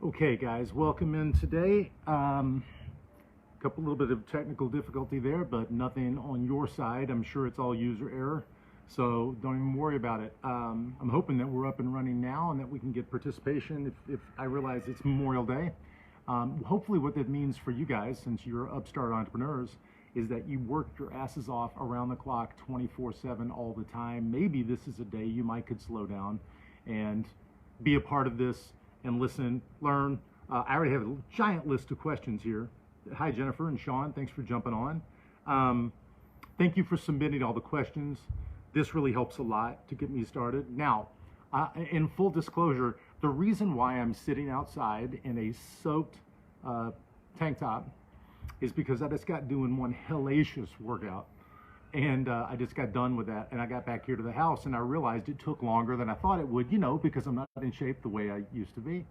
Okay, guys, welcome in today. Little bit of technical difficulty there, but nothing on your side. I'm sure it's all user error, so don't even worry about it. I'm hoping that we're up and running now and that we can get participation if I realize it's Memorial Day. Hopefully what that means for you guys, since you're upstart entrepreneurs, is that you worked your asses off around the clock 24/7 all the time. Maybe this is a day you might could slow down and be a part of this and listen, learn. I already have a giant list of questions here. Hi, Jennifer and Sean. Thanks for jumping on. Thank you for submitting all the questions. This really helps a lot to get me started. Now, in full disclosure, the reason why I'm sitting outside in a soaked tank top is because I just got doing one hellacious workout. And I just got done with that, and I got back here to the house, and I realized it took longer than I thought it would, because I'm not in shape the way I used to be.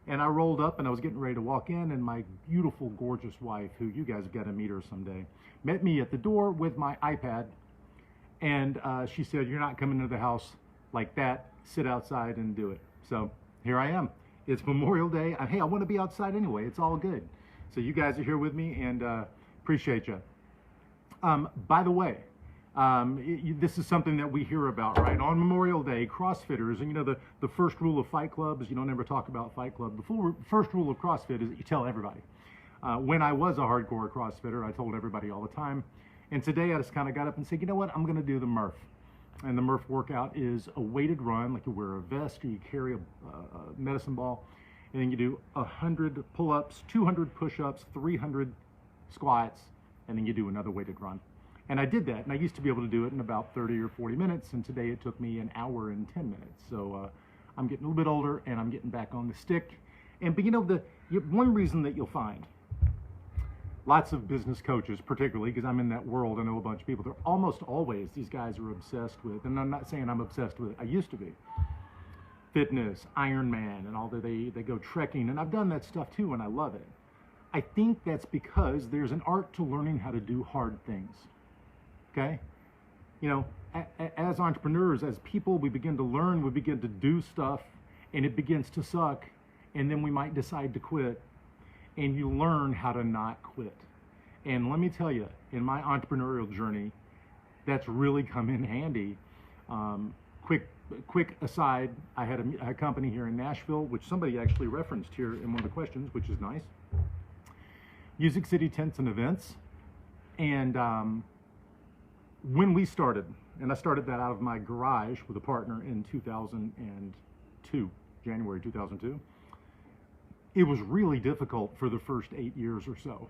And I rolled up, and I was getting ready to walk in, and my beautiful, gorgeous wife, who you guys have got to meet her someday, met me at the door with my iPad, and she said, "You're not coming into the house like that. Sit outside and do it." So here I am. It's Memorial Day. Hey, I want to be outside anyway. It's all good. So you guys are here with me, and appreciate you. By the way, this is something that we hear about, right? On Memorial Day, CrossFitters, and the first rule of Fight Club is you don't ever talk about Fight Club. The first rule of CrossFit is that you tell everybody. When I was a hardcore CrossFitter, I told everybody all the time. And today I just kind of got up and said, you know what, I'm going to do the Murph. And the Murph workout is a weighted run, like you wear a vest or you carry a medicine ball, and then you do 100 pull-ups, 200 push-ups, 300 squats, and then you do another weighted run. And I did that, and I used to be able to do it in about 30 or 40 minutes, and today it took me an hour and 10 minutes. So I'm getting a little bit older, and I'm getting back on the stick. And but one reason that you'll find lots of business coaches, particularly because I'm in that world, I know a bunch of people, they're almost always, these guys are obsessed with, and I'm not saying I'm obsessed with it, I used to be, fitness, Ironman, and all that. They go trekking, and I've done that stuff too, and I love it. I think that's because there's an art to learning how to do hard things. Okay? As entrepreneurs, as people, we begin to learn, we begin to do stuff, and it begins to suck, and then we might decide to quit, and you learn how to not quit. And let me tell you, in my entrepreneurial journey, that's really come in handy. Quick aside, I had a company here in Nashville, which somebody actually referenced here in one of the questions, which is nice. Music City Tents and Events. And when we started, and I started that out of my garage with a partner in 2002, January 2002, it was really difficult for the first 8 years or so.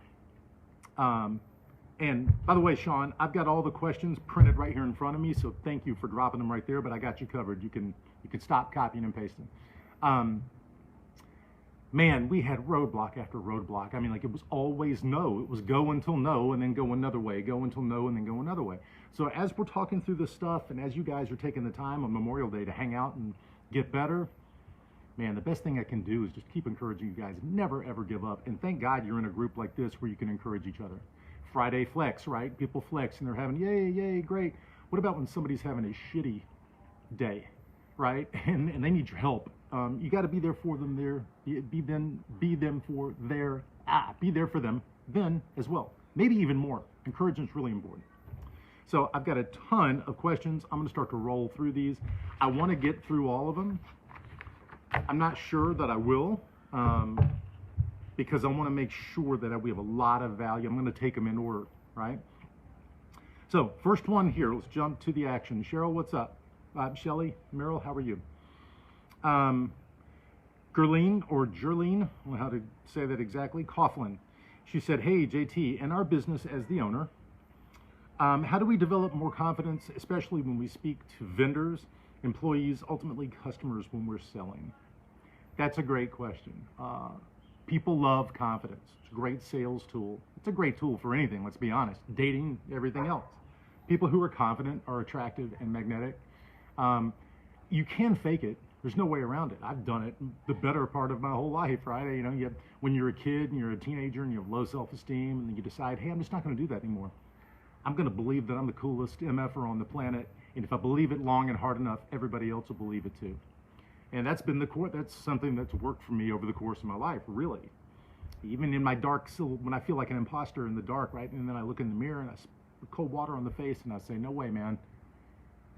And by the way, Sean, I've got all the questions printed right here in front of me, so thank you for dropping them right there, but I got you covered. You can stop copying and pasting. Man, we had roadblock after roadblock. I mean, like, it was always no. It was go until no, and then go another way, go until no, and then go another way. So as we're talking through this stuff, and as you guys are taking the time on Memorial Day to hang out and get better, man, the best thing I can do is just keep encouraging you guys. Never, ever give up. And thank God you're in a group like this where you can encourage each other. Friday flex, right? People flex, and they're having, yay, yay, great. What about when somebody's having a shitty day, right? And they need your help. You got to be there for them there. Be there for them then as well. Maybe even more. Encouragement's really important. So I've got a ton of questions. I'm going to start to roll through these. I want to get through all of them. I'm not sure that I will, because I want to make sure that we have a lot of value. I'm going to take them in order, right? So first one here, let's jump to the action. Cheryl, what's up? Shelly, Meryl, how are you? Gerline, or Jerline, I don't know how to say that exactly, Coughlin. She said, hey, JT, in our business as the owner, how do we develop more confidence, especially when we speak to vendors, employees, ultimately customers when we're selling? That's a great question. People love confidence. It's a great sales tool. It's a great tool for anything, let's be honest. Dating, everything else. People who are confident are attractive and magnetic. You can fake it. There's no way around it. I've done it the better part of my whole life, right? When you're a kid and you're a teenager and you have low self-esteem, and then you decide, hey, I'm just not going to do that anymore. I'm going to believe that I'm the coolest MFer on the planet, and if I believe it long and hard enough, everybody else will believe it too. And that's been that's something that's worked for me over the course of my life, really. Even in my dark, when I feel like an imposter in the dark, right? And then I look in the mirror and I put cold water on the face and I say, no way, man.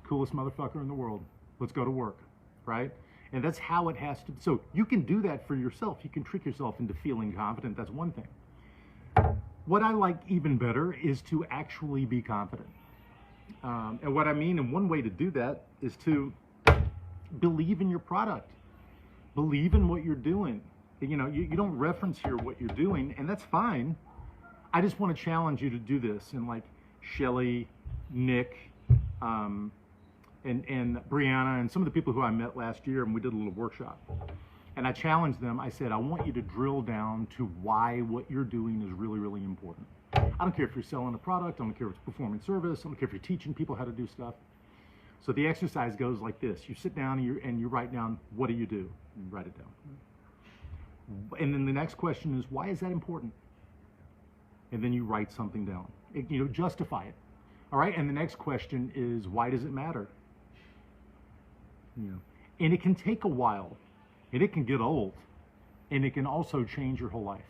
Coolest motherfucker in the world. Let's go to work, right? And that's how it has to. So you can do that for yourself. You can trick yourself into feeling confident. That's one thing. What I like even better is to actually be confident. And what I mean, and one way to do that is to believe in your product. Believe in what you're doing. You know, you don't reference here what you're doing, and that's fine. I just want to challenge you to do this. And like Shelly, Nick, and Brianna, and some of the people who I met last year, and we did a little workshop. And I challenged them. I said, I want you to drill down to why what you're doing is really, really important. I don't care if you're selling a product. I don't care if it's performing service. I don't care if you're teaching people how to do stuff. So the exercise goes like this. You sit down and you write down, what do you do? And you write it down. And then the next question is, why is that important? And then you write something down. Justify it. All right. And the next question is, why does it matter? And it can take a while, and it can get old, and it can also change your whole life.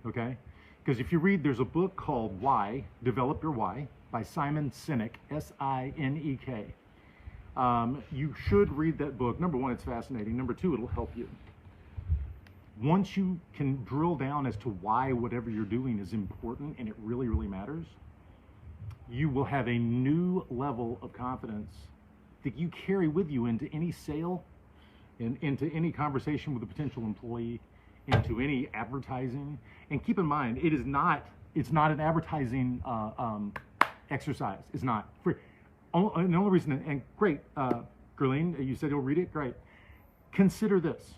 Okay? Because if you read, there's a book called Why, Develop Your Why, by Simon Sinek, S-I-N-E-K. You should read that book. Number one, it's fascinating. Number two, it'll help you. Once you can drill down as to why whatever you're doing is important and it really, really matters, you will have a new level of confidence that you carry with you into any sale, into any conversation with a potential employee, into any advertising. And keep in mind, it's not an advertising exercise. It's not. And the only reason, and great, Gerline, you said you'll read it? Great. Consider this.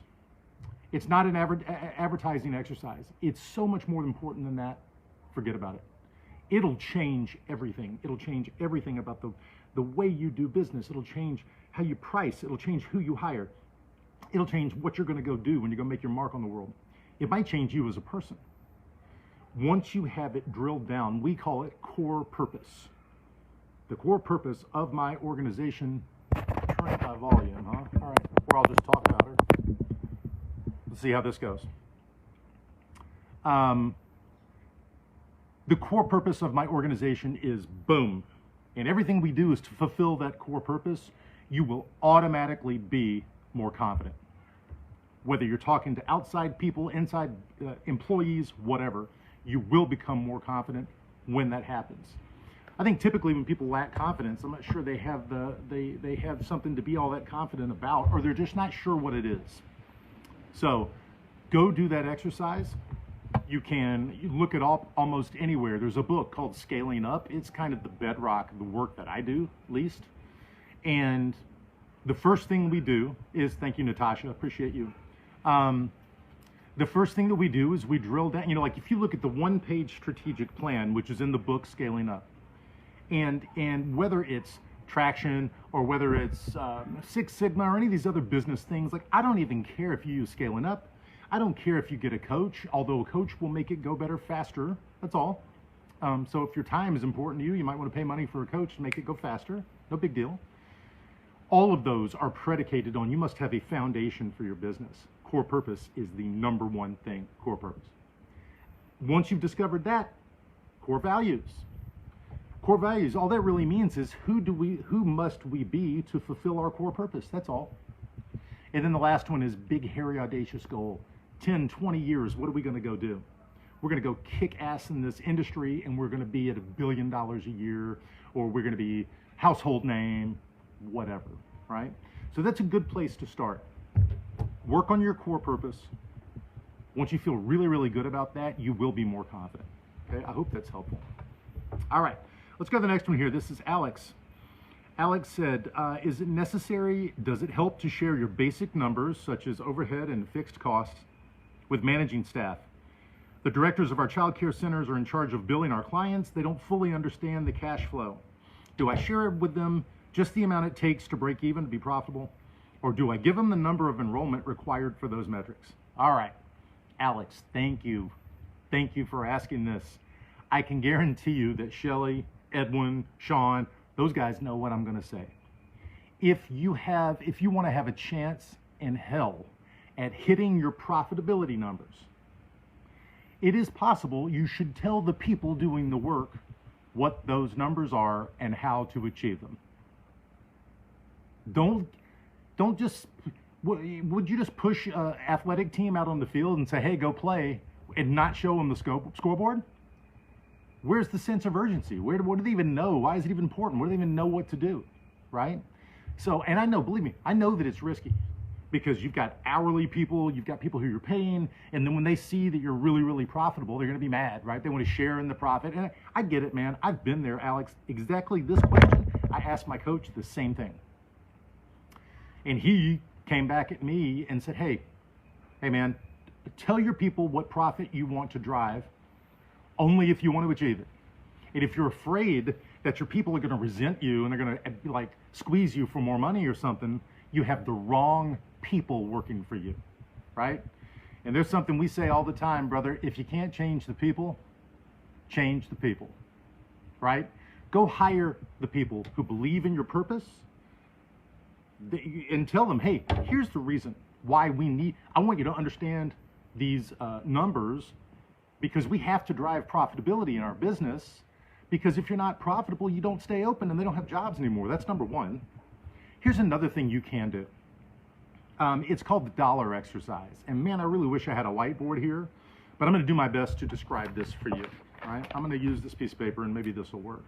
It's not an advertising exercise. It's so much more important than that. Forget about it. It'll change everything. It'll change everything about the way you do business. It'll change how you price. It'll change who you hire. It'll change what you're going to go do when you go make your mark on the world. It might change you as a person. Once you have it drilled down, we call it core purpose. The core purpose of my organization. Turn up my volume, huh? All right. Or I'll just talk about her. Let's see how this goes. The core purpose of my organization is boom. And everything we do is to fulfill that core purpose. You will automatically be more confident. Whether you're talking to outside people, inside employees, whatever, you will become more confident when that happens. I think typically when people lack confidence, I'm not sure they have they have something to be all that confident about, or they're just not sure what it is. So go do that exercise. You can look it up almost anywhere. There's a book called Scaling Up. It's kind of the bedrock of the work that I do, at least. And the first thing we do is, thank you, Natasha, appreciate you. The first thing that we do is we drill down, like if you look at the one-page strategic plan, which is in the book Scaling Up, and whether it's Traction or whether it's Six Sigma or any of these other business things, like I don't even care if you use Scaling Up. I don't care if you get a coach, although a coach will make it go better faster. That's all. So if your time is important to you, you might want to pay money for a coach to make it go faster. No big deal. All of those are predicated on you must have a foundation for your business. Core purpose is the number one thing, core purpose. Once you've discovered that, core values. Core values, all that really means is who must we be to fulfill our core purpose? That's all. And then the last one is big, hairy, audacious goal. 10, 20 years, what are we going to go do? We're going to go kick ass in this industry and we're going to be at $1 billion a year, or we're going to be household name, whatever, right? So that's a good place to start. Work on your core purpose. Once you feel really, really good about that, you will be more confident. Okay, I hope that's helpful. All right, let's go to the next one here. This is Alex. Alex said, is it necessary, does it help to share your basic numbers, such as overhead and fixed costs, with managing staff? The directors of our child care centers are in charge of billing our clients. They don't fully understand the cash flow. Do I share with them just the amount it takes to break even, to be profitable? Or do I give them the number of enrollment required for those metrics? All right, Alex, thank you. Thank you for asking this. I can guarantee you that Shelly, Edwin, Sean, those guys know what I'm going to say. If you want to have a chance in hell at hitting your profitability numbers, it is possible you should tell the people doing the work what those numbers are and how to achieve them. Don't just, would you just push an athletic team out on the field and say, hey, go play, and not show them the scoreboard? Where's the sense of urgency? What do they even know? Why is it even important? What do they even know what to do, right? So, and I know, believe me, I know that it's risky, because you've got hourly people, you've got people who you're paying, and then when they see that you're really, really profitable, they're gonna be mad, right? They wanna share in the profit, and I get it, man. I've been there, Alex. Exactly this question, I asked my coach the same thing. And he came back at me and said, hey man, tell your people what profit you want to drive, only if you want to achieve it. And if you're afraid that your people are gonna resent you and they're gonna like squeeze you for more money or something, you have the wrong people working for you, right? And there's something we say all the time, brother: if you can't change the people, change the people, right? Go hire the people who believe in your purpose and tell them, hey, here's the reason why I want you to understand these numbers, because we have to drive profitability in our business, because if you're not profitable, you don't stay open and they don't have jobs anymore. That's number one. Here's another thing you can do. It's called the dollar exercise. And man, I really wish I had a whiteboard here, but I'm gonna do my best to describe this for you, right? I'm gonna use this piece of paper and maybe this will work.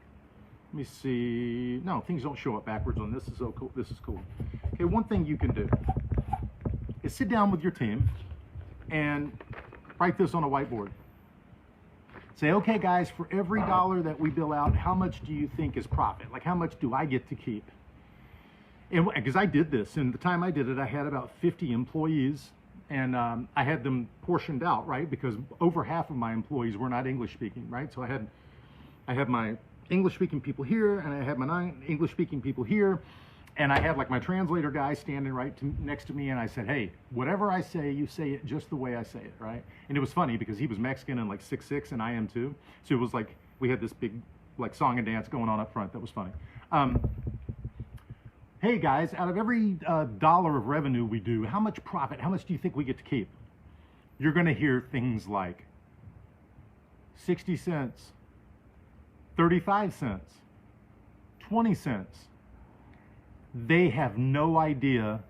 Let me see. No, things don't show up backwards on this. Is so cool. This is cool. Okay, one thing you can do is sit down with your team and write this on a whiteboard. Say, okay, guys, for every dollar that we bill out, how much do you think is profit? Like, how much do I get to keep? And because I did this, and the time I did it, I had about 50 employees, and I had them portioned out, right? Because over half of my employees were not English speaking, right? So I had my English speaking people here, and I had my non-English speaking people here, and I had like my translator guy standing right next to me, and I said, hey, whatever I say, you say it just the way I say it, right? And it was funny because he was Mexican and like 6'6", and I am too. So it was like, we had this big like song and dance going on up front. That was funny. Hey guys, out of every dollar of revenue we do, how much profit, how much do you think we get to keep? You're gonna hear things like 60 cents, 35 cents, 20 cents. They have no idea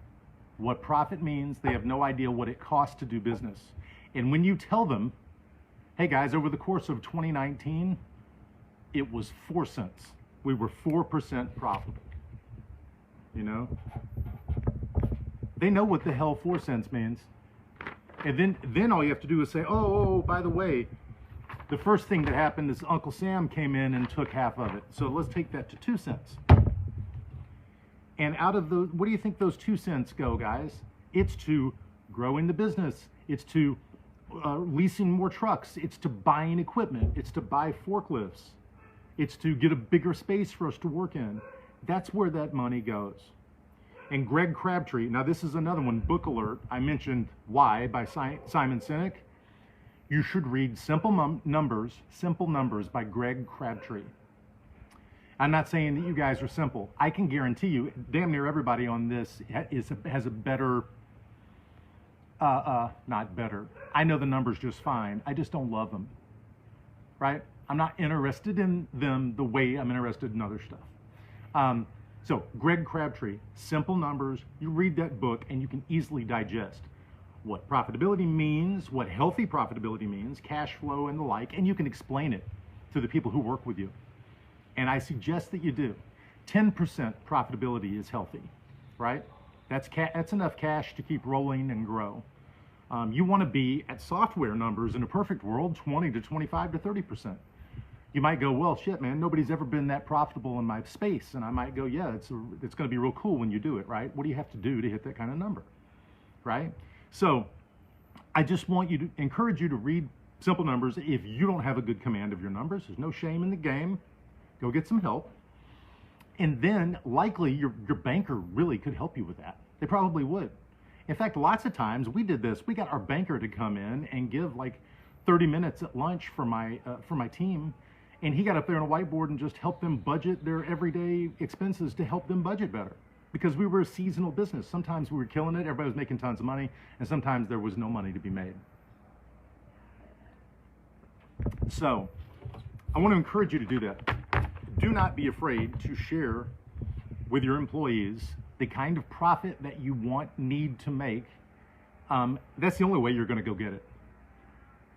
what profit means. They have no idea what it costs to do business. And when you tell them, hey guys, over the course of 2019, it was 4 cents. We were 4% profitable. You know? They know what the hell 4 cents means. And then all you have to do is say, oh, by the way, the first thing that happened is Uncle Sam came in and took half of it. So let's take that to 2 cents. And out of those, what do you think those 2 cents go, guys? It's to growing the business. It's to leasing more trucks. It's to buying equipment. It's to buy forklifts. It's to get a bigger space for us to work in. That's where that money goes. And Greg Crabtree, now this is another one, book alert. I mentioned Why by Simon Sinek. You should read Simple Numbers by Greg Crabtree. I'm not saying that you guys are simple. I can guarantee you, damn near everybody on this has a better, not better. I know the numbers just fine. I just don't love them, right? I'm not interested in them the way I'm interested in other stuff. So Greg Crabtree, Simple Numbers, you read that book and you can easily digest what profitability means, what healthy profitability means, cash flow and the like, and you can explain it to the people who work with you. And I suggest that you do. 10% profitability is healthy, right? That's enough cash to keep rolling and grow. You want to be at software numbers in a perfect world, 20 to 25 to 30%. You might go, well, shit, man, nobody's ever been that profitable in my space. And I might go, yeah, it's going to be real cool when you do it, right? What do you have to do to hit that kind of number, right? So I just want you to encourage you to read Simple Numbers. If you don't have a good command of your numbers, there's no shame in the game. Go get some help. And then likely your banker really could help you with that. They probably would. In fact, lots of times we did this. We got our banker to come in and give like 30 minutes at lunch for my team. And he got up there on a whiteboard and just helped them budget their everyday expenses to help them budget better, because we were a seasonal business. Sometimes we were killing it, everybody was making tons of money, and sometimes there was no money to be made. So I want to encourage you to do that. Do not be afraid to share with your employees the kind of profit that you need to make. That's the only way you're going to go get it.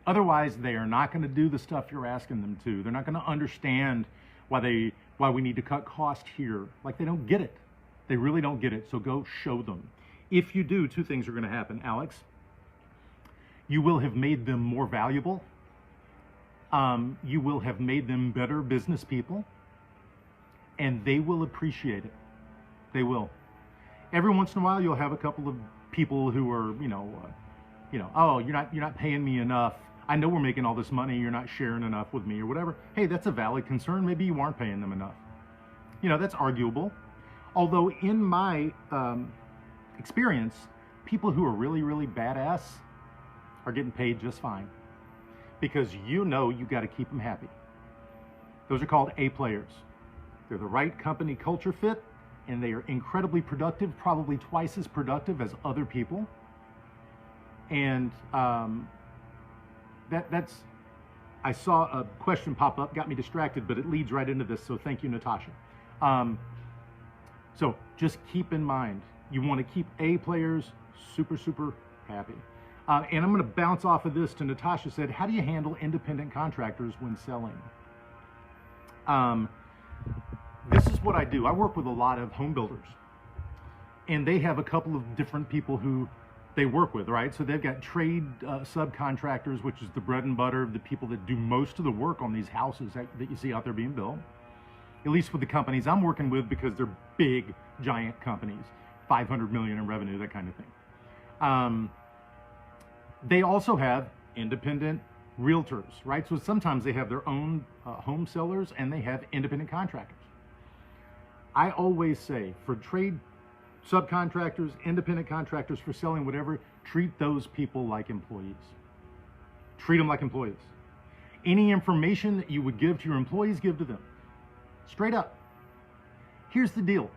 Otherwise, they are not going to do the stuff you're asking them to. They're not going to understand why we need to cut cost here. Like, they don't get it. They really don't get it. So go show them. If you do, two things are going to happen, Alex. You will have made them more valuable. You will have made them better business people, and they will appreciate it. They will. Every once in a while, you'll have a couple of people who are, oh, you're not paying me enough. I know we're making all this money. You're not sharing enough with me or whatever. Hey, that's a valid concern. Maybe you aren't paying them enough. That's arguable. Although in my experience, people who are really, really badass are getting paid just fine, because you got to keep them happy. Those are called A players. They're the right company culture fit, and they are incredibly productive, probably twice as productive as other people. And I saw a question pop up, got me distracted, but it leads right into this, so thank you, Natasha. So just keep in mind, you want to keep A players super, super happy. And I'm going to bounce off of this to Natasha said, how do you handle independent contractors when selling? This is what I do. I work with a lot of home builders, and they have a couple of different people who they work with, right? So they've got trade subcontractors, which is the bread and butter, the people that do most of the work on these houses that you see out there being built, at least with the companies I'm working with, because they're big, giant companies, 500 million in revenue, that kind of thing. They also have independent realtors, right? So sometimes they have their own home sellers, and they have independent contractors. I always say, for trade subcontractors, independent contractors, for selling whatever, treat those people like employees. Treat them like employees. Any information that you would give to your employees, give to them. Straight up. Here's the deal.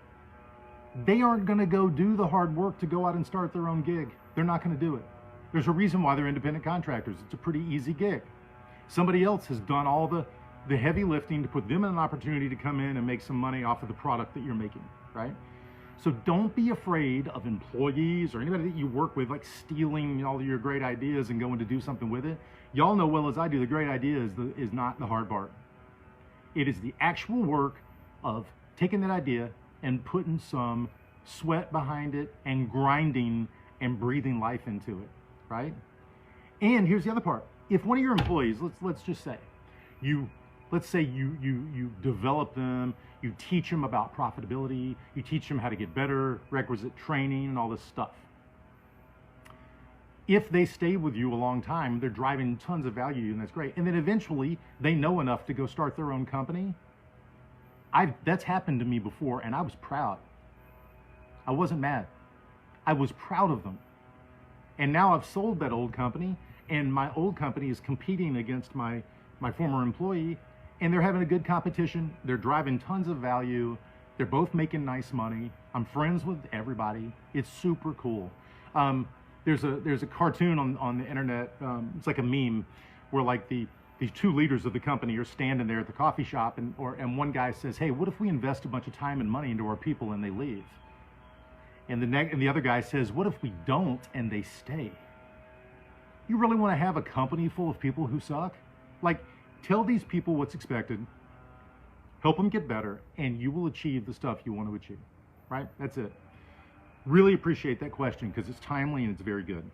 They aren't going to go do the hard work to go out and start their own gig. They're not going to do it. There's a reason why they're independent contractors. It's a pretty easy gig. Somebody else has done all the heavy lifting to put them in an opportunity to come in and make some money off of the product that you're making, right? So don't be afraid of employees or anybody that you work with, like, stealing all of your great ideas and going to do something with it. Y'all know well as I do, the great idea is not the hard part. It is the actual work of taking that idea and putting some sweat behind it and grinding and breathing life into it, right? And here's the other part. If one of your employees, let's just say, you develop them, you teach them about profitability, you teach them how to get better, requisite training and all this stuff. If they stay with you a long time, they're driving tons of value, and that's great. And then eventually they know enough to go start their own company. That's happened to me before, and I was proud. I wasn't mad. I was proud of them. And now I've sold that old company, and my old company is competing against my former employee, and they're having a good competition. They're driving tons of value. They're both making nice money. I'm friends with everybody. It's super cool. There's a cartoon on the internet. It's like a meme where, like, these two leaders of the company are standing there at the coffee shop, and one guy says, "Hey, what if we invest a bunch of time and money into our people and they leave?" And the other guy says, "What if we don't and they stay?" You really want to have a company full of people who suck? Like, tell these people what's expected, help them get better, and you will achieve the stuff you want to achieve, right? That's it. Really appreciate that question, because it's timely and it's very good.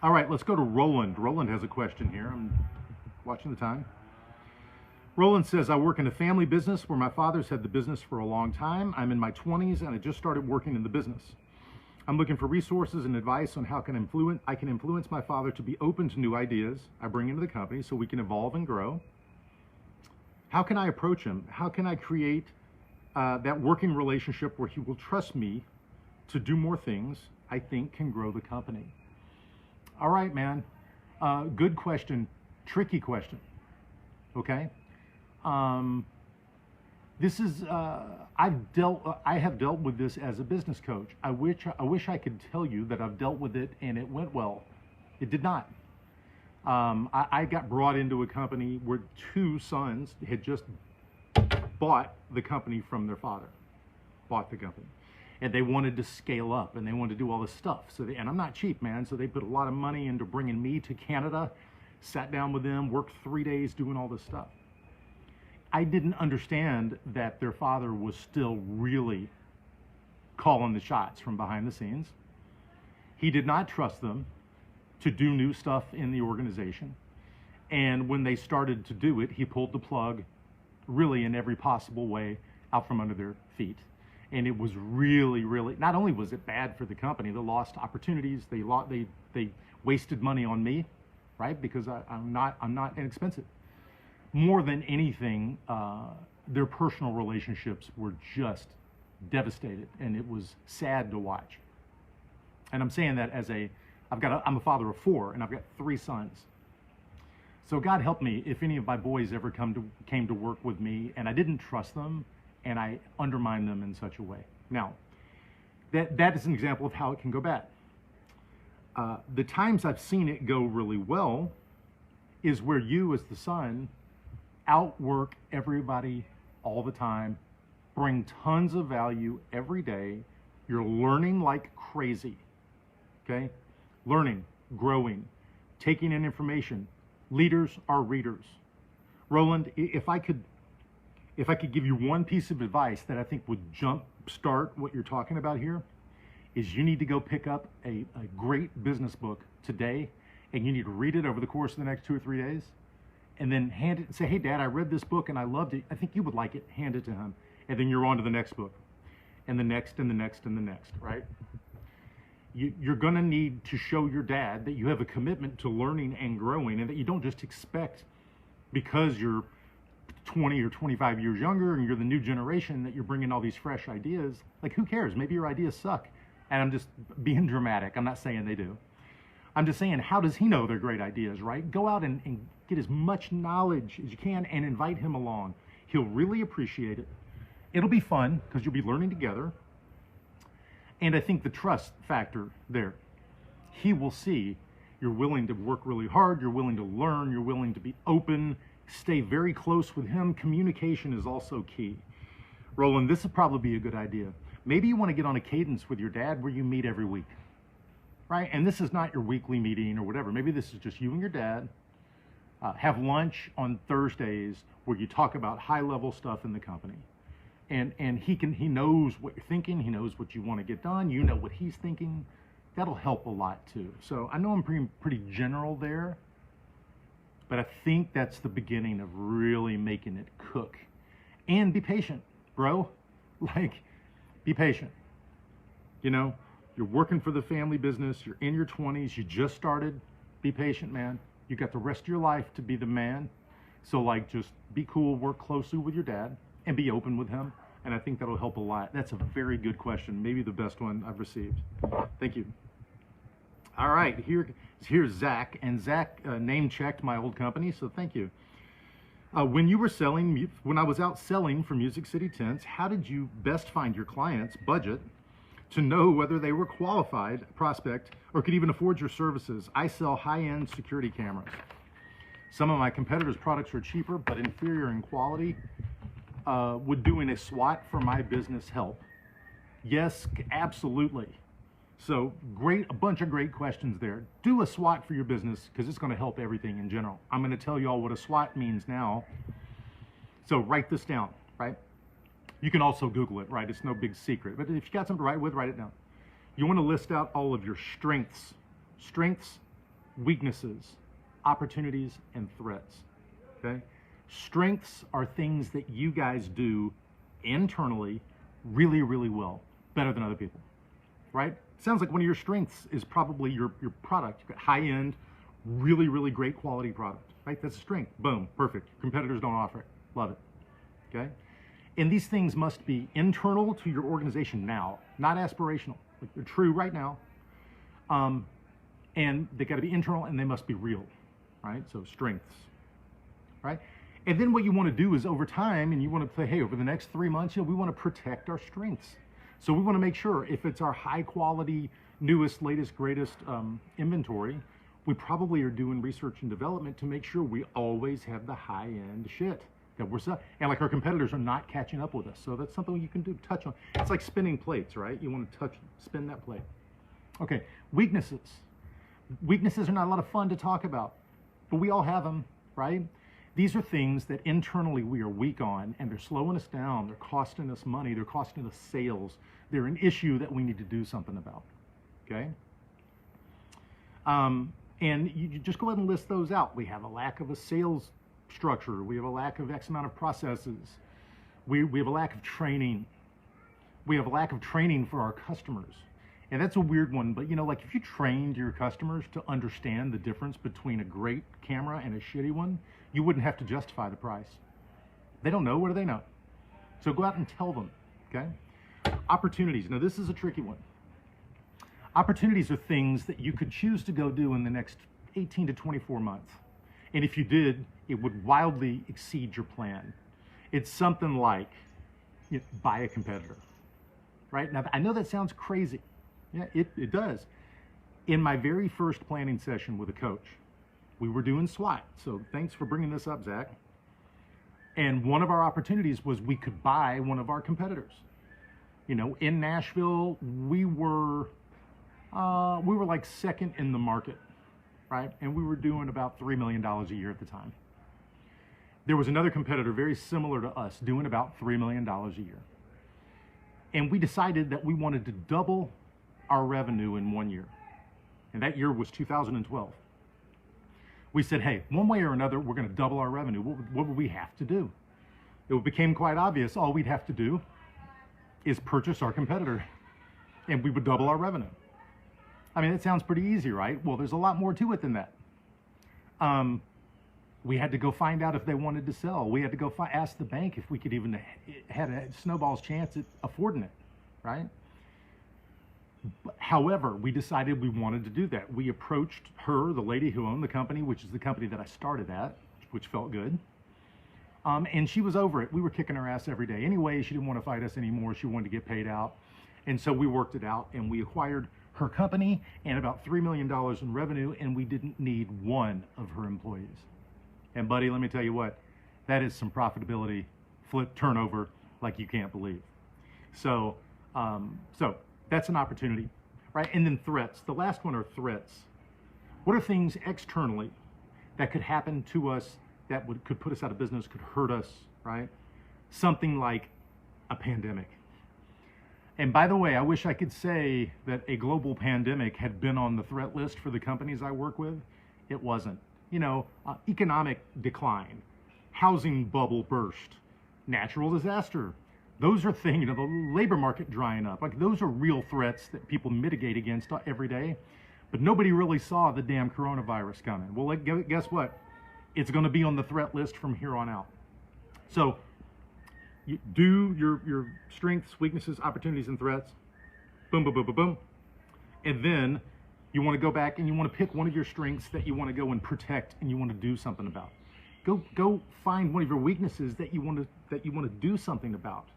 All right, let's go to Roland. Roland has a question here. I'm watching the time. Roland says, I work in a family business where my father's had the business for a long time. I'm in my 20s and I just started working in the business. I'm looking for resources and advice on how I can influence my father to be open to new ideas I bring into the company so we can evolve and grow. How can I approach him? How can I create that working relationship where he will trust me to do more things I think can grow the company? All right, man. Good question. Tricky question. Okay? This is I have dealt with this as a business coach. I wish I could tell you that I've dealt with it and it went well. It did not. I got brought into a company where two sons had just bought the company from their father, bought the company, and they wanted to scale up and they wanted to do all this stuff. And I'm not cheap, man. So they put a lot of money into bringing me to Canada, sat down with them, worked 3 days doing all this stuff. I didn't understand that their father was still really calling the shots from behind the scenes. He did not trust them to do new stuff in the organization. And when they started to do it, he pulled the plug really in every possible way out from under their feet. And it was really, not only was it bad for the company, they lost opportunities, they wasted money on me, right? Because I'm not inexpensive. More than anything, their personal relationships were just devastated, and it was sad to watch. And I'm saying that as I'm a father of 4, and I've got 3 sons. So God help me if any of my boys ever came to work with me, and I didn't trust them, and I undermined them in such a way. Now, that is an example of how it can go bad. The times I've seen it go really well is where you, as the son, outwork everybody all the time, bring tons of value every day. You're learning like crazy, okay? Learning, growing, taking in information. Leaders are readers. Roland, if I could give you one piece of advice that I think would jumpstart what you're talking about here, is you need to go pick up a great business book today, and you need to read it over the course of the next 2 or 3 days, and then hand it and say, hey, Dad, I read this book and I loved it. I think you would like it. Hand it to him. And then you're on to the next book, and the next, and the next, and the next, right? You're going to need to show your dad that you have a commitment to learning and growing, and that you don't just expect, because you're 20 or 25 years younger and you're the new generation, that you're bringing all these fresh ideas. Like, who cares? Maybe your ideas suck. And I'm just being dramatic. I'm not saying they do. I'm just saying, how does he know they're great ideas, right? Go out and get as much knowledge as you can and invite him along. He'll really appreciate it. It'll be fun because you'll be learning together. And I think the trust factor there, he will see you're willing to work really hard, you're willing to learn, you're willing to be open, stay very close with him. Communication is also key. Roland, this would probably be a good idea. Maybe you want to get on a cadence with your dad where you meet every week, right? And this is not your weekly meeting or whatever. Maybe this is just you and your dad. Have lunch on Thursdays where you talk about high-level stuff in the company. And he knows what you're thinking. He knows what you want to get done. You know what he's thinking. That'll help a lot too. So I know I'm pretty general there, but I think that's the beginning of really making it cook. And be patient, bro. Like, be patient. You know, you're working for the family business. You're in your 20s. You just started. Be patient, man. You got the rest of your life to be the man. So, like, just be cool, work closely with your dad, and be open with him. And I think that'll help a lot. That's a very good question. Maybe the best one I've received. Thank you. All right, here's Zach. And Zach name-checked my old company, so thank you. When I was out selling for Music City Tents, how did you best find your client's budget to know whether they were qualified prospect or could even afford your services? I sell high-end security cameras. Some of my competitors' products are cheaper but inferior in quality. Would doing a SWOT for my business help? Yes, absolutely. So a bunch of great questions there. Do a SWOT for your business because it's going to help everything in general. I'm going to tell you all what a SWOT means now. So write this down, right? You can also Google it, right? It's no big secret. But if you got something to write with, write it down. You want to list out all of your strengths, weaknesses, opportunities, and threats, okay? Strengths are things that you guys do internally really well, better than other people, right? Sounds like one of your strengths is probably your product. You've got high-end, really great quality product, right? That's a strength. Boom, perfect. Competitors don't offer it. Love it, okay? And these things must be internal to your organization now, not aspirational. Like, they're true right now. And they got to be internal and they must be real, right? So strengths, right? And then what you want to do is over time, and you want to say, hey, over the next 3 months, we want to protect our strengths. So we want to make sure if it's our high quality, newest, latest, greatest inventory, we probably are doing research and development to make sure we always have the high end shit that we're selling. And like our competitors are not catching up with us. So that's something you can do, touch on. It's like spinning plates, right? You want to spin that plate. Okay, weaknesses. Weaknesses are not a lot of fun to talk about, but we all have them, right? These are things that internally we are weak on, and they're slowing us down. They're costing us money. They're costing us sales. They're an issue that we need to do something about, okay? And you just go ahead and list those out. We have a lack of a sales structure. We have a lack of X amount of processes. We have a lack of training. We have a lack of training for our customers. And that's a weird one, but like if you trained your customers to understand the difference between a great camera and a shitty one, you wouldn't have to justify the price. They don't know. What do they know? So go out and tell them, okay? Opportunities. Now this is a tricky one. Opportunities are things that you could choose to go do in the next 18 to 24 months. And if you did, it would wildly exceed your plan. It's something like buy a competitor, right? Now I know that sounds crazy. Yeah, it does. In my very first planning session with a coach, we were doing SWAT. So thanks for bringing this up, Zach. And one of our opportunities was we could buy one of our competitors. In Nashville, we were like second in the market, right? And we were doing about $3 million a year at the time. There was another competitor very similar to us doing about $3 million a year. And we decided that we wanted to double our revenue in 1 year. And that year was 2012. We said, hey, one way or another, we're going to double our revenue. What would we have to do? It became quite obvious. All we'd have to do is purchase our competitor, and we would double our revenue. I mean, it sounds pretty easy, right? Well, there's a lot more to it than that. We had to go find out if they wanted to sell. We had to go ask the bank if we could even had a snowball's chance at affording it, right? However, we decided we wanted to do that. We approached her, the lady who owned the company, which is the company that I started at, which felt good. And she was over it. We were kicking her ass every day. Anyway, she didn't want to fight us anymore. She wanted to get paid out. And so we worked it out, and we acquired her company and about $3 million in revenue, and we didn't need one of her employees. And buddy, let me tell you what, that is some profitability, flip turnover like you can't believe. So that's an opportunity, right? And then threats. The last one are threats. What are things externally that could happen to us that could put us out of business, could hurt us, right? Something like a pandemic. And by the way, I wish I could say that a global pandemic had been on the threat list for the companies I work with. It wasn't. Economic decline, housing bubble burst, natural disaster. Those are things, the labor market drying up. Like those are real threats that people mitigate against every day. But nobody really saw the damn coronavirus coming. Well, guess what? It's going to be on the threat list from here on out. So you do your strengths, weaknesses, opportunities, and threats. Boom, boom, boom, boom, boom. And then you want to go back and you want to pick one of your strengths that you want to go and protect and you want to do something about. Go find one of your weaknesses that you want to do something about.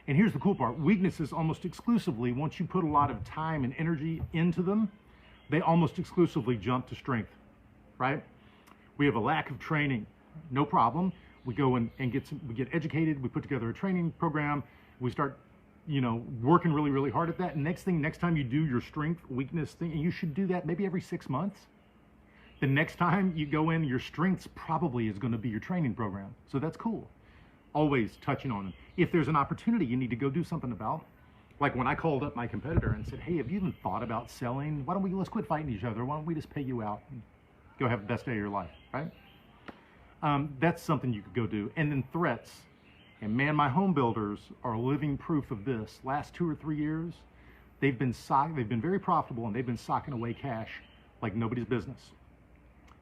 And here's the cool part. Weaknesses almost exclusively, once you put a lot of time and energy into them, they almost exclusively jump to strength, right? We have a lack of training. No problem. We go and we get educated. We put together a training program. We start, working really, really hard at that. And next time you do your strength, weakness thing, and you should do that maybe every 6 months. The next time you go in, your strengths probably is going to be your training program. So that's cool. Always touching on them. If there's an opportunity you need to go do something about, like when I called up my competitor and said, hey, have you even thought about selling? Let's quit fighting each other. Why don't we just pay you out and go have the best day of your life, right? That's something you could go do. And then threats. And man, my home builders are living proof of this. Last 2 or 3 years, they've been very profitable, and they've been socking away cash like nobody's business.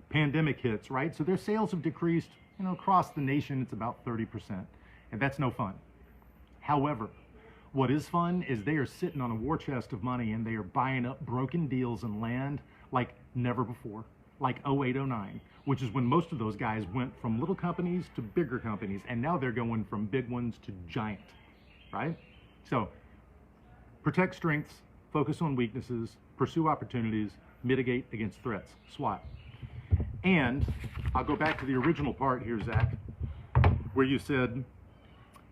Pandemic hits, right? So their sales have decreased, across the nation, it's about 30%. And that's no fun. However, what is fun is they are sitting on a war chest of money, and they are buying up broken deals and land like never before. like 08, 09, which is when most of those guys went from little companies to bigger companies, and now they're going from big ones to giant, right? So protect strengths, focus on weaknesses, pursue opportunities, mitigate against threats, SWOT. And I'll go back to the original part here, Zach, where you said,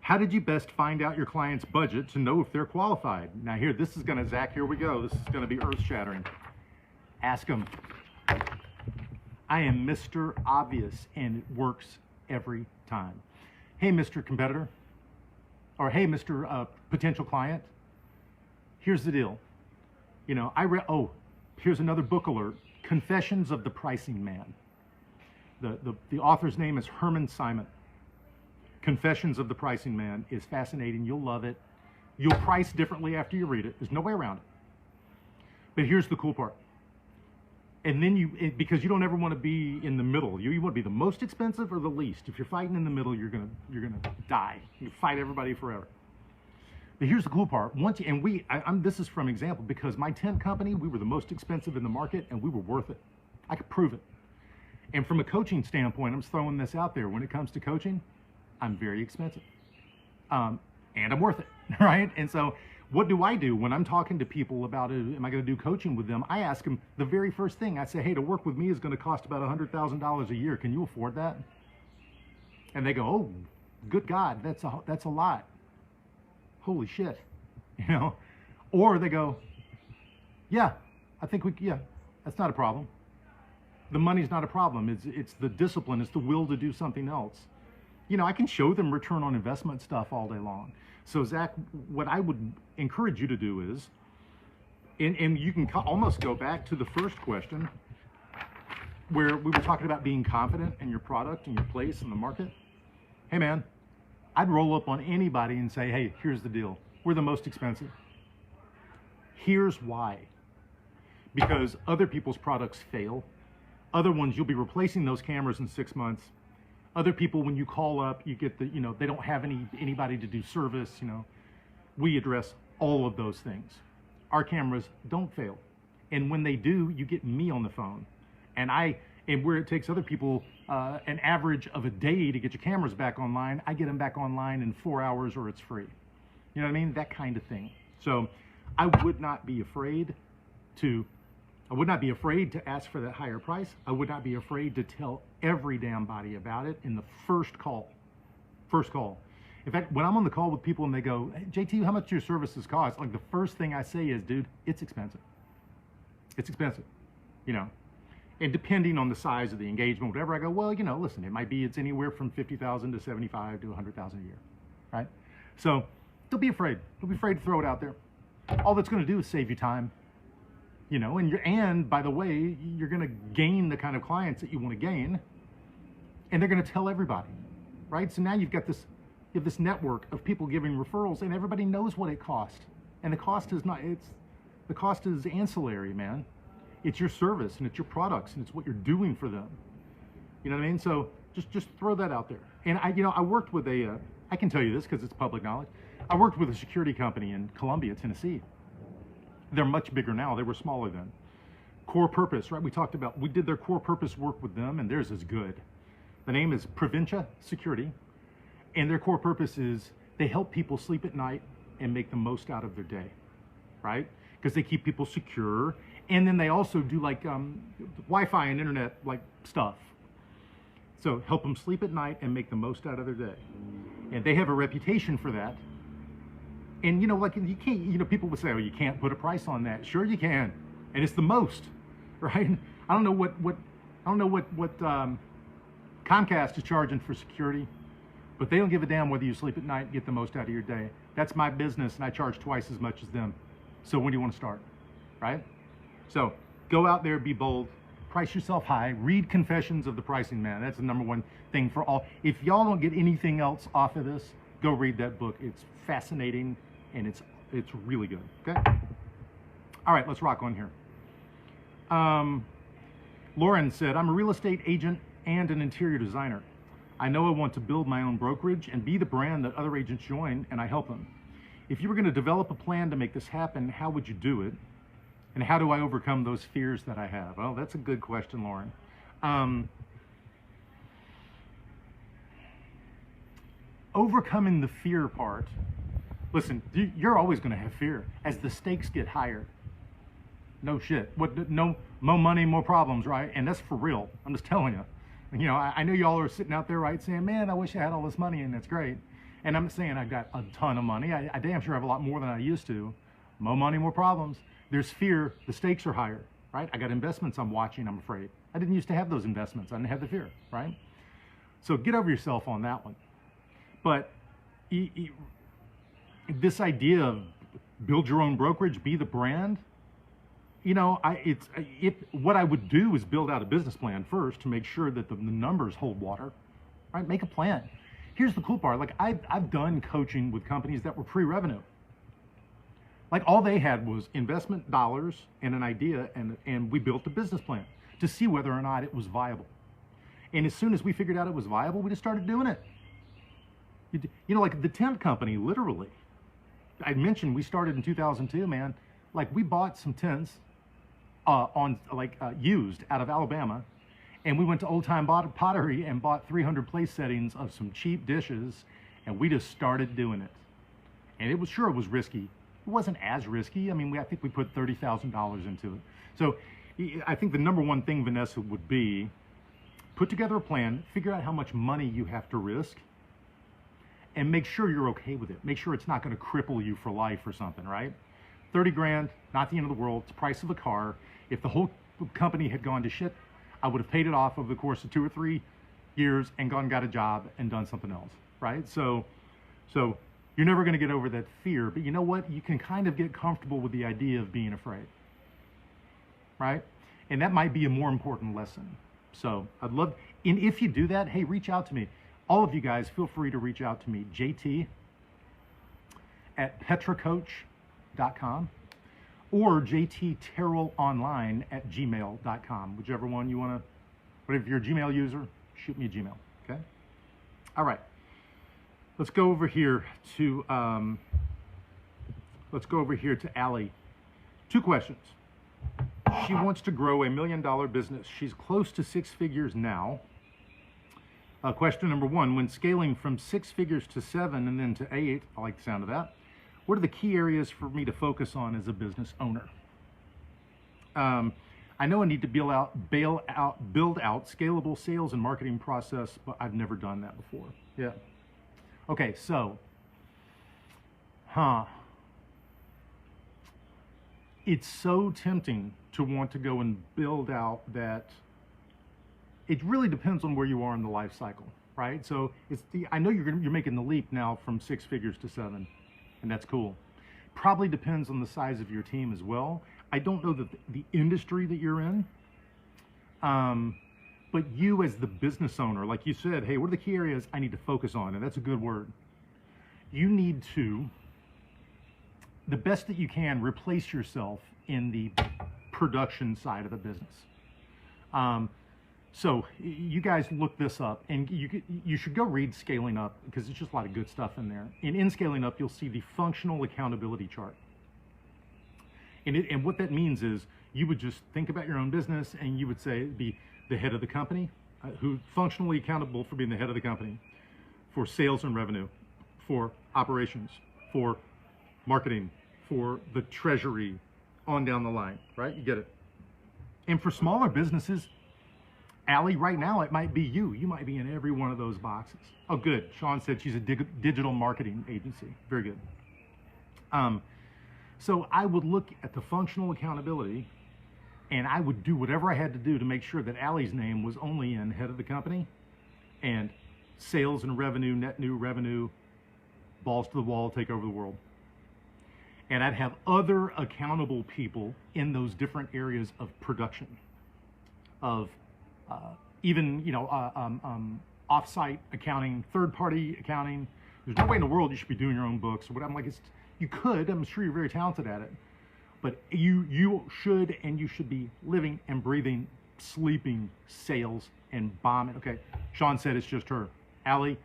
how did you best find out your client's budget to know if they're qualified? Now here, this is gonna, Zach, here we go. This is gonna be earth-shattering. Ask them. I am Mr. Obvious, and it works every time. Hey, Mr. Competitor, or hey, Mr. Potential Client, here's the deal. You know, here's another book alert, Confessions of the Pricing Man. The author's name is Herman Simon. Confessions of the Pricing Man is fascinating. You'll love it. You'll price differently after you read it. There's no way around it. But here's the cool part. And then because you don't ever want to be in the middle. You want to be the most expensive or the least. If you're fighting in the middle, you're gonna die. You fight everybody forever. But here's the cool part. This is from example, because my tent company, we were the most expensive in the market, and we were worth it. I could prove it. And from a coaching standpoint, I'm just throwing this out there. When it comes to coaching, I'm very expensive, and I'm worth it, right? And so what do I do when I'm talking to people about it? Am I going to do coaching with them? I ask them the very first thing. I say, hey, to work with me is going to cost about $100,000 a year. Can you afford that? And they go, oh, good God, that's a lot. Holy shit, you know? Or they go, yeah, that's not a problem. The money's not a problem. It's the discipline. It's the will to do something else. You know, I can show them return on investment stuff all day long. So Zach, what I would encourage you to do is, and you can almost go back to the first question where we were talking about being confident in your product and your place in the market. Hey man, I'd roll up on anybody and say, hey, here's the deal. We're the most expensive. Here's why. Because other people's products fail. Other ones, you'll be replacing those cameras in 6 months. Other people, when you call up, you get they don't have anybody to do service, We address all of those things. Our cameras don't fail. And when they do, you get me on the phone. And where it takes other people an average of a day to get your cameras back online, I get them back online in 4 hours or it's free. You know what I mean? That kind of thing. So I would not be afraid to ask for that higher price. I would not be afraid to tell every damn body about it in the first call. First call. In fact, when I'm on the call with people and they go, hey, JT, how much do your services cost? Like the first thing I say is, dude, it's expensive. It's expensive, And depending on the size of the engagement, whatever, I go, well, listen, it's anywhere from $50,000 to $75,000 to $100,000 a year, right? So don't be afraid. Don't be afraid to throw it out there. All that's going to do is save you time. And by the way, you're going to gain the kind of clients that you want to gain, and they're going to tell everybody, right? So now you have this network of people giving referrals, and everybody knows what it costs. And the cost is ancillary, man. It's your service and it's your products and it's what you're doing for them. You know what I mean? So just throw that out there. And I worked with I can tell you this because it's public knowledge. I worked with a security company in Columbia, Tennessee. They're much bigger now. They were smaller then. Core purpose, right? We did their core purpose work with them, and theirs is good. The name is Provincia Security, and their core purpose is they help people sleep at night and make the most out of their day, right? Because they keep people secure, and then they also do like Wi-Fi and internet like stuff. So help them sleep at night and make the most out of their day. And they have a reputation for that. And you can't, people would say, oh, you can't put a price on that. Sure you can. And it's the most, right? I don't know what Comcast is charging for security, but they don't give a damn whether you sleep at night and get the most out of your day. That's my business, and I charge twice as much as them. So when do you want to start, right? So go out there, be bold, price yourself high, read Confessions of the Pricing Man. That's the #1 thing for all. If y'all don't get anything else off of this, go read that book. It's fascinating and it's really good. Okay. All right, let's rock on here. Lauren said, I'm a real estate agent and an interior designer. I know I want to build my own brokerage and be the brand that other agents join, and I help them. If you were going to develop a plan to make this happen, how would you do it? And how do I overcome those fears that I have? Well, that's a good question, Lauren. Overcoming the fear part. Listen, you're always going to have fear as the stakes get higher. No shit. No, more money, more problems, right? And that's for real. I'm just telling you. You know, I know y'all are sitting out there, right, saying, man, I wish I had all this money, and that's great. And I'm saying I've got a ton of money. I damn sure have a lot more than I used to. More money, more problems. There's fear. The stakes are higher, right? I got investments I'm watching, I'm afraid. I didn't used to have those investments. I didn't have the fear, right? So get over yourself on that one. But this idea of build your own brokerage, be the brand, you know, what I would do is build out a business plan first to make sure that the numbers hold water, right? Make a plan. Here's the cool part. Like I've done coaching with companies that were pre-revenue. Like all they had was investment dollars and an idea, and we built a business plan to see whether or not it was viable. And as soon as we figured out it was viable, we just started doing it. You know, like the tent company, literally. I mentioned we started in 2002, man. Like we bought some tents used out of Alabama, and we went to Old Time Pottery and bought 300 place settings of some cheap dishes, and we just started doing it. And it was risky. It wasn't as risky. I mean, I think we put $30,000 into it. So I think the number one thing, Vanessa, would be put together a plan, figure out how much money you have to risk, and make sure you're okay with it. Make sure it's not going to cripple you for life or something, right? 30 grand, not the end of the world. It's the price of a car. If the whole company had gone to shit, I would have paid it off over the course of 2 or 3 years and gone and got a job and done something else, right? So you're never going to get over that fear, but you know what? You can kind of get comfortable with the idea of being afraid, right? And that might be a more important lesson. So I'd love, and if you do that, hey, reach out to me. All of you guys, feel free to reach out to me, JT at petracoach.com or JT Terrell online at gmail.com. Whichever one you want to, but if you're a Gmail user, shoot me a Gmail, okay? All right. Let's go over here to Allie. 2 questions. She wants to grow $1 million business. She's close to 6 figures now. Question number 1, when scaling from 6 figures to 7 and then to 8, I like the sound of that, what are the key areas for me to focus on as a business owner? I know I need to build out scalable sales and marketing process, but I've never done that before. Yeah. Okay, so, it's so tempting to want to go and build out that. It really depends on where you are in the life cycle, right? So I know you're making the leap now from 6 figures to 7, and that's cool. Probably depends on the size of your team as well. I don't know the industry that you're in, but you as the business owner, like you said, hey, what are the key areas I need to focus on? And that's a good word. You need to, the best that you can, replace yourself in the production side of the business. So you guys look this up, and you should go read Scaling Up, because there's just a lot of good stuff in there. And in Scaling Up, you'll see the functional accountability chart. And what that means is you would just think about your own business, and you would say be the head of the company, who's functionally accountable for being the head of the company, for sales and revenue, for operations, for marketing, for the treasury, on down the line, right? You get it. And for smaller businesses, Allie, right now, it might be you. You might be in every one of those boxes. Oh, good. Sean said she's a digital marketing agency. Very good. So I would look at the functional accountability, and I would do whatever I had to do to make sure that Allie's name was only in head of the company and sales and revenue, net new revenue, balls to the wall, take over the world. And I'd have other accountable people in those different areas of production, of even, you know, off-site accounting, third-party accounting. There's no way in the world you should be doing your own books or what. I'm like, you could. I'm sure you're very talented at it, but you should, and you should be living and breathing, sleeping sales and bombing. Okay, Sean said it's just her. Allie,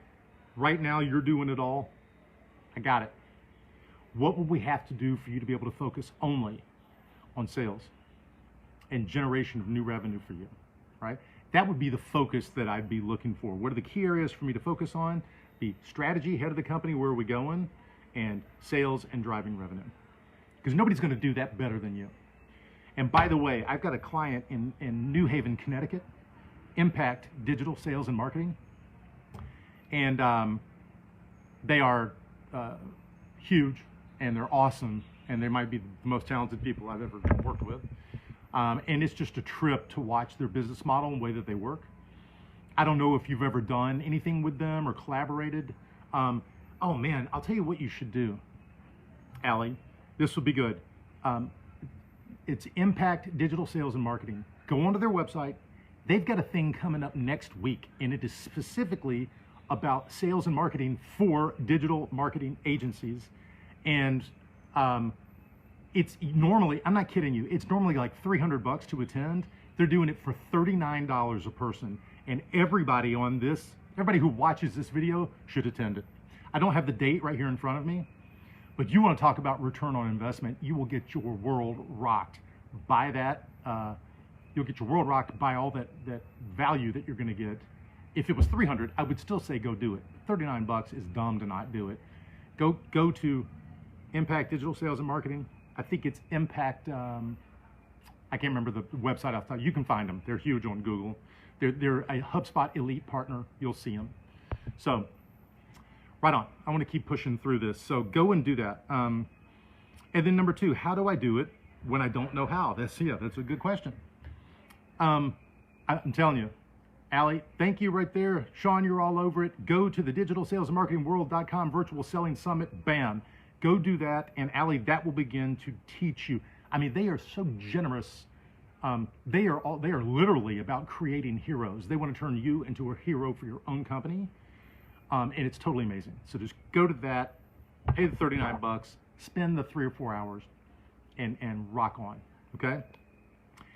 right now you're doing it all. I got it. What would we have to do for you to be able to focus only on sales and generation of new revenue for you, right? That would be the focus that I'd be looking for. What are the key areas for me to focus on? The strategy, head of the company, where are we going, and sales and driving revenue. Because nobody's going to do that better than you. And by the way, I've got a client in New Haven, Connecticut, Impact Digital Sales and Marketing. And they are huge, and they're awesome, and they might be the most talented people I've ever worked with. And it's just a trip to watch their business model and the way that they work. I don't know if you've ever done anything with them or collaborated. Oh man, I'll tell you what you should do, Allie. This will be good. It's Impact Digital Sales and Marketing. Go onto their website. They've got a thing coming up next week, and it is specifically about sales and marketing for digital marketing agencies. And it's normally, I'm not kidding you, it's normally like $300 to attend. They're doing it for $39 a person. And everybody who watches this video should attend it. I don't have the date right here in front of me, but you want to talk about return on investment, you will get your world rocked by that. You'll get your world rocked by all that value that you're going to get. If it was 300, I would still say go do it. 39 bucks is dumb to not do it. Go to Impact Digital Sales and Marketing. I think it's Impact, I can't remember the website off the top. You can find them. They're huge on Google. They're a HubSpot Elite partner. You'll see them. So, right on. I want to keep pushing through this. So go and do that. And then number 2, how do I do it when I don't know how? That's a good question. I'm telling you, Allie, thank you right there. Sean, you're all over it. Go to the digitalsalesandmarketingworld.com virtual selling summit. Bam. Go do that. And Allie, that will begin to teach you. I mean, they are so generous. They are literally about creating heroes. They want to turn you into a hero for your own company. And it's totally amazing. So just go to that, pay the 39 bucks, spend the 3 or 4 hours, and rock on, okay?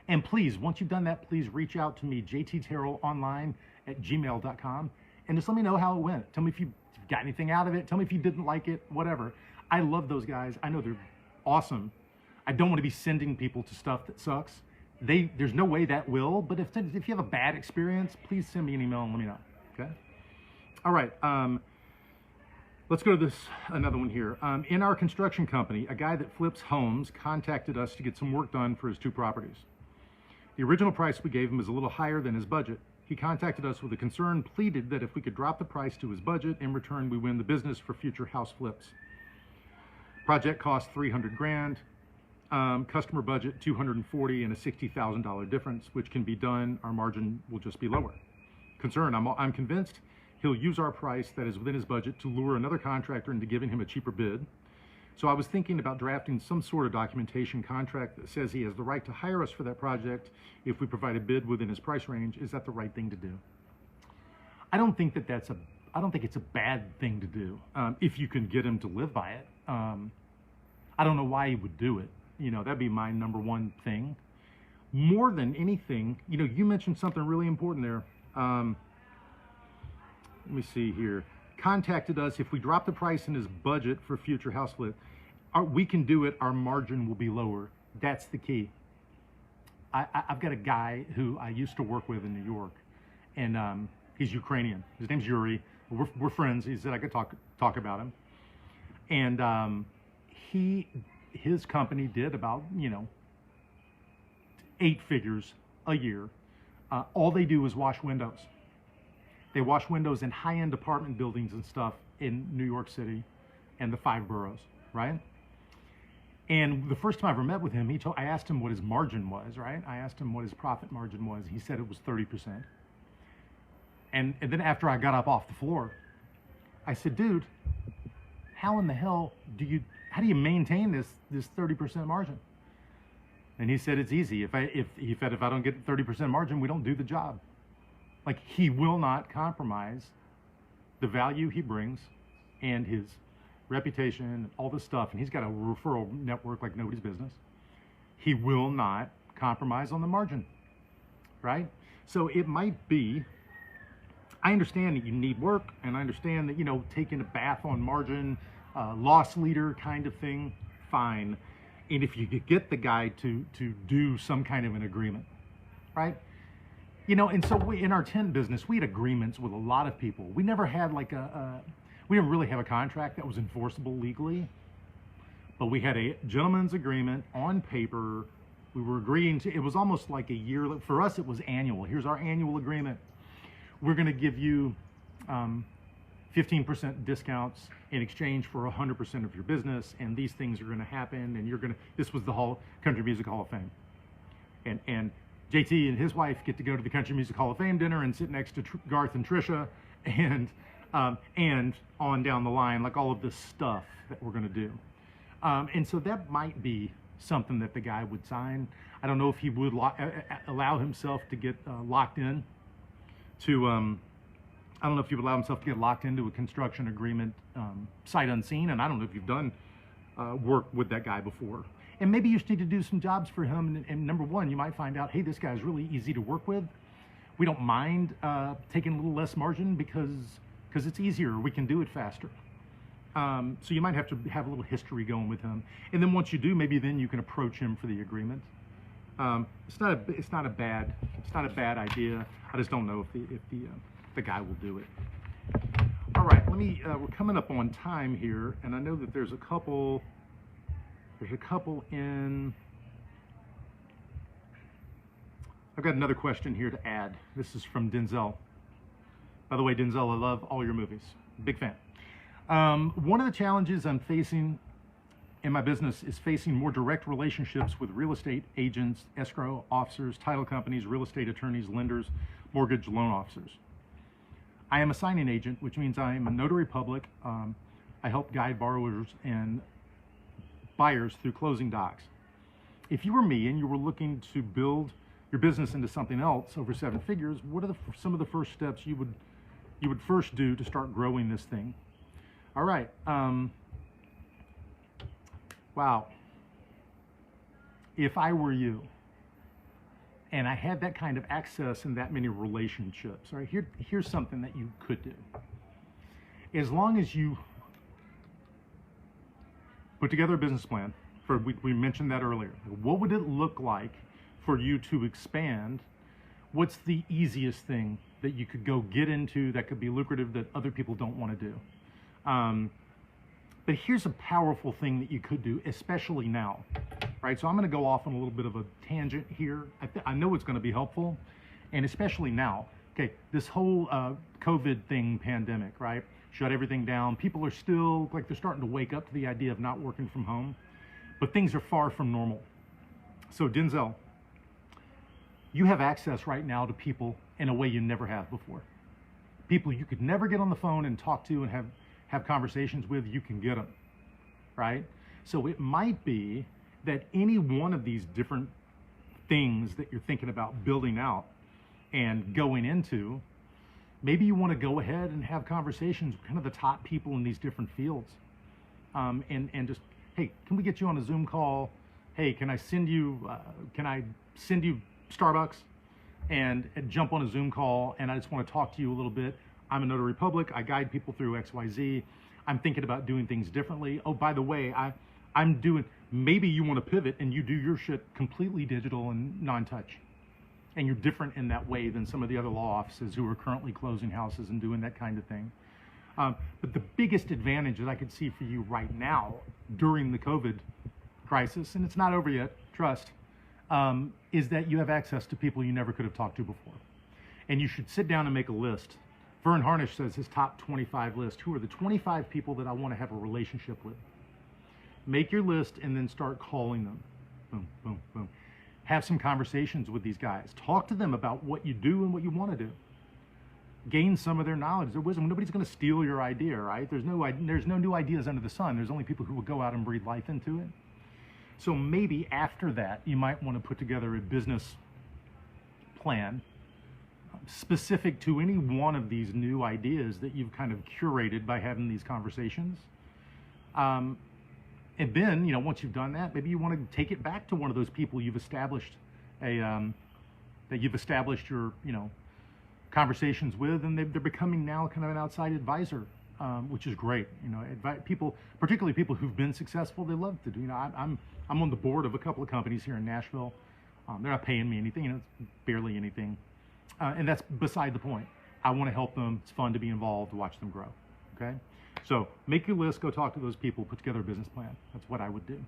And please, once you've done that, please reach out to me, JT Terrell online at gmail.com, and just let me know how it went. Tell me if you got anything out of it. Tell me if you didn't like it, whatever. I love those guys. I know they're awesome. I don't want to be sending people to stuff that sucks. There's no way that will, but if you have a bad experience, please send me an email and let me know, okay? All right, let's go to another one here. In our construction company, a guy that flips homes contacted us to get some work done for his 2 properties. The original price we gave him was a little higher than his budget. He contacted us with a concern, pleaded that if we could drop the price to his budget, in return we win the business for future house flips. Project cost $300,000, customer budget $240,000 and a $60,000 difference, which can be done. Our margin will just be lower. Concern, I'm convinced he'll use our price that is within his budget to lure another contractor into giving him a cheaper bid. So I was thinking about drafting some sort of documentation contract that says he has the right to hire us for that project if we provide a bid within his price range. Is that the right thing to do? I don't think it's a bad thing to do if you can get him to live by it. I don't know why he would do it. You know, that'd be my number 1 thing. More than anything, you know, you mentioned something really important there. Let me see here. Contacted us if we drop the price in his budget for future house flip. We can do it. Our margin will be lower. That's the key. I've got a guy who I used to work with in New York, and he's Ukrainian. His name's Yuri. We're friends. He said I could talk about him, and his company did about 8 figures a year. All they do is wash windows. They wash windows in high-end apartment buildings and stuff in New York City and the 5 boroughs, right? And the first time I ever met with him, I asked him what his margin was, right? I asked him what his profit margin was. He said it was 30%. And then after I got up off the floor, I said, dude, how in the hell do you maintain this 30% margin? And he said, it's easy. If I don't get 30% margin, we don't do the job. Like, he will not compromise the value he brings and his reputation and all this stuff. And he's got a referral network like nobody's business. He will not compromise on the margin, right? So it might be, I understand that you need work, and I understand that, taking a bath on margin, loss leader kind of thing, fine. And if you could get the guy to do some kind of an agreement, right? You know, and so in our tent business, we had agreements with a lot of people. We never had like we didn't really have a contract that was enforceable legally, but we had a gentleman's agreement on paper. We were agreeing to, it was almost like a year, for us it was annual. Here's our annual agreement. We're gonna give you 15% discounts in exchange for 100% of your business, and these things are gonna happen, and this was the Country Music Hall of Fame. And JT and his wife get to go to the Country Music Hall of Fame dinner and sit next to Garth and Trisha, and on down the line, like all of this stuff that we're gonna do. And so that might be something that the guy would sign. I don't know if he would allow himself to get locked in to, I don't know if he would allow himself to get locked into a construction agreement sight unseen, and I don't know if you've done work with that guy before. And maybe you just need to do some jobs for him, and number one, you might find out, hey, this guy's really easy to work with. We don't mind taking a little less margin because it's easier, we can do it faster. So you might have to have a little history going with him. And then once you do, maybe then you can approach him for the agreement. It's not a bad idea. I just don't know if the guy will do it. All right, we're coming up on time here, and I know that there's a couple in. I've got another question here to add. This is from Denzel. By the way, Denzel, I love all your movies. Big fan. One of the challenges I'm facing in my business is facing more direct relationships with real estate agents, escrow officers, title companies, real estate attorneys, lenders, mortgage loan officers. I am a signing agent, which means I am a notary public. I help guide borrowers and buyers through closing docs. If you were me and you were looking to build your business into something else over 7 figures, what are some of the first steps you would first do to start growing this thing? All right. Wow. If I were you and I had that kind of access and that many relationships, all right, here's something that you could do. As long as you put together a business plan, we mentioned that earlier. What would it look like for you to expand? What's the easiest thing that you could go get into that could be lucrative that other people don't want to do? But here's a powerful thing that you could do, especially now, right? So I'm going to go off on a little bit of a tangent here. I know it's going to be helpful, and especially now. Okay, this whole COVID thing, pandemic, right? Shut everything down. People are still, like, they're starting to wake up to the idea of not working from home, but things are far from normal. So Denzel, you have access right now to people in a way you never have before. People you could never get on the phone and talk to and have conversations with, you can get them, right? So it might be that any one of these different things that you're thinking about building out and going into, maybe you want to go ahead and have conversations with kind of the top people in these different fields, and just, hey, can we get you on a Zoom call? Hey, can I send you Starbucks and jump on a Zoom call, and I just want to talk to you a little bit. I'm a notary public. I guide people through XYZ. I'm thinking about doing things differently. Oh, by the way, maybe you want to pivot and you do your shit completely digital and non-touch. And you're different in that way than some of the other law offices who are currently closing houses and doing that kind of thing. But the biggest advantage that I could see for you right now during the COVID crisis, and it's not over yet, trust, is that you have access to people you never could have talked to before. And you should sit down and make a list. Vern Harnish says his top 25 list. Who are the 25 people that I want to have a relationship with? Make your list and then start calling them. Boom, boom, boom. Have some conversations with these guys. Talk to them about what you do and what you want to do. Gain some of their knowledge, their wisdom. Nobody's going to steal your idea, right? There's no new ideas under the sun. There's only people who will go out and breathe life into it. So maybe after that, you might want to put together a business plan specific to any one of these new ideas that you've kind of curated by having these conversations. And then, once you've done that, maybe you want to take it back to one of those people you've established your, conversations with, and they're becoming now kind of an outside advisor which is great. You know, people, particularly people who've been successful, they love to do. You know, I'm on the board of a couple of companies here in Nashville. They're not paying me anything, you know, it's barely anything, and that's beside the point. I want to help them. It's fun to be involved, to watch them grow. Okay, so make your list, go talk to those people, put together a business plan. That's what I would do,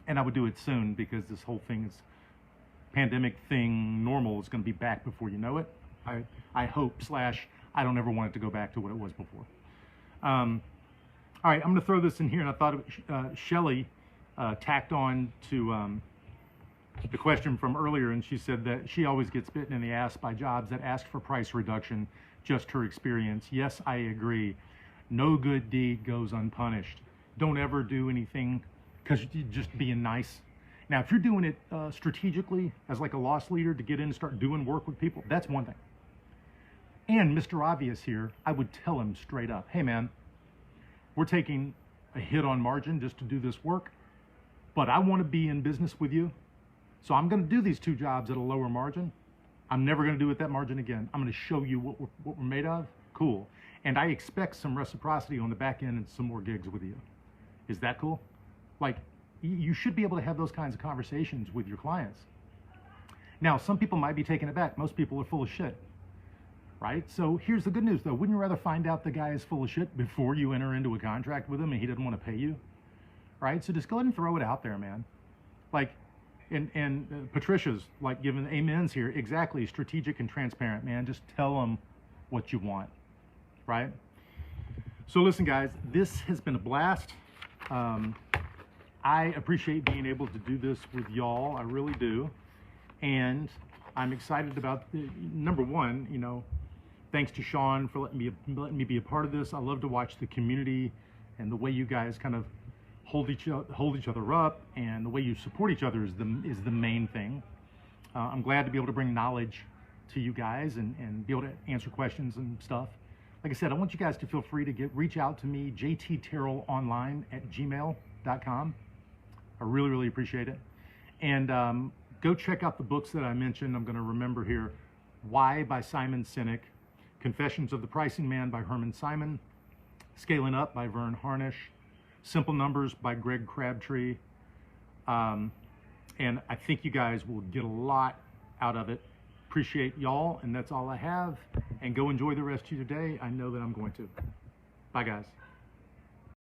and I would do it soon because this whole thing is pandemic thing. Normal is going to be back before you know it. I hope / I don't ever want it to go back to what it was before. All right, I'm going to throw this in here, and I thought Shelly tacked on to the question from earlier, and she said that she always gets bitten in the ass by jobs that ask for price reduction, just her experience. Yes, I agree. No good deed goes unpunished. Don't ever do anything because you're just being nice. Now, if you're doing it strategically as like a loss leader to get in and start doing work with people, that's one thing. And Mr. Obvious here, I would tell him straight up, hey man, we're taking a hit on margin just to do this work, but I want to be in business with you. So I'm going to do these 2 jobs at a lower margin. I'm never going to do it at that margin again. I'm going to show you what we're made of. Cool. And I expect some reciprocity on the back end and some more gigs with you. Is that cool? Like, you should be able to have those kinds of conversations with your clients. Now, some people might be taken aback. Most people are full of shit, right? So here's the good news, though. Wouldn't you rather find out the guy is full of shit before you enter into a contract with him and he doesn't want to pay you, right? So just go ahead and throw it out there, man. Like, and Patricia's like giving amens here. Exactly, strategic and transparent, man. Just tell them what you want, right? So listen, guys, this has been a blast. I appreciate being able to do this with y'all. I really do. And I'm excited about, number one, you know, thanks to Sean for letting me be a part of this. I love to watch the community and the way you guys kind of hold each other up, and the way you support each other is the main thing. I'm glad to be able to bring knowledge to you guys and be able to answer questions and stuff. Like I said, I want you guys to feel free to reach out to me, jtterrellonline@gmail.com. I really, really appreciate it. And go check out the books that I mentioned. I'm going to remember here. Why by Simon Sinek, Confessions of the Pricing Man by Herman Simon, Scaling Up by Vern Harnish, Simple Numbers by Greg Crabtree. And I think you guys will get a lot out of it. Appreciate y'all, and that's all I have. And go enjoy the rest of your day. I know that I'm going to. Bye, guys.